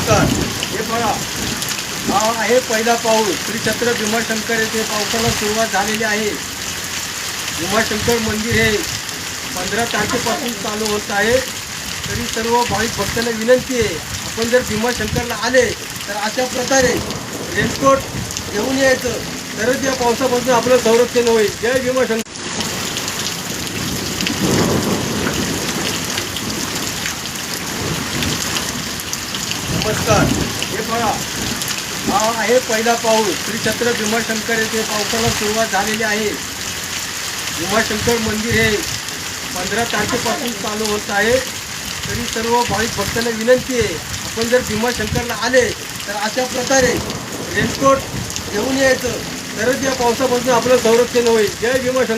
नमस्कार. हे पहा, हा आहे पहिला पाऊस. श्री क्षेत्र भीमाशंकर येथे पावसाला सुरुवात झालेली आहे. भीमाशंकर मंदिर हे 15 तारखेपासून चालू होत आहे. तरी सर्व भाविक भक्तांना विनंती आहे, आपण जर भीमाशंकरला आले तर अशा प्रकारे रेनकोट घेऊन यायचं, तरच या पावसापासून आपलं संरक्षण होईल. जय भीमाशंकर. नमस्कार. हे पहा, हा आहे पहिला पाऊस. श्री क्षेत्र भीमाशंकर येथे पावसाला सुरुवात झालेली आहे. भीमाशंकर मंदिर हे 15 तारखेपासून चालू होत आहे. तरी सर्व भाविक भक्तांना विनंती आहे, आपण जर भीमाशंकरला आले तर अशा प्रकारे रेनकोट घेऊन यायचं, तरच या पावसापासून आपलं संरक्षण होईल. जय भीमाशंकर.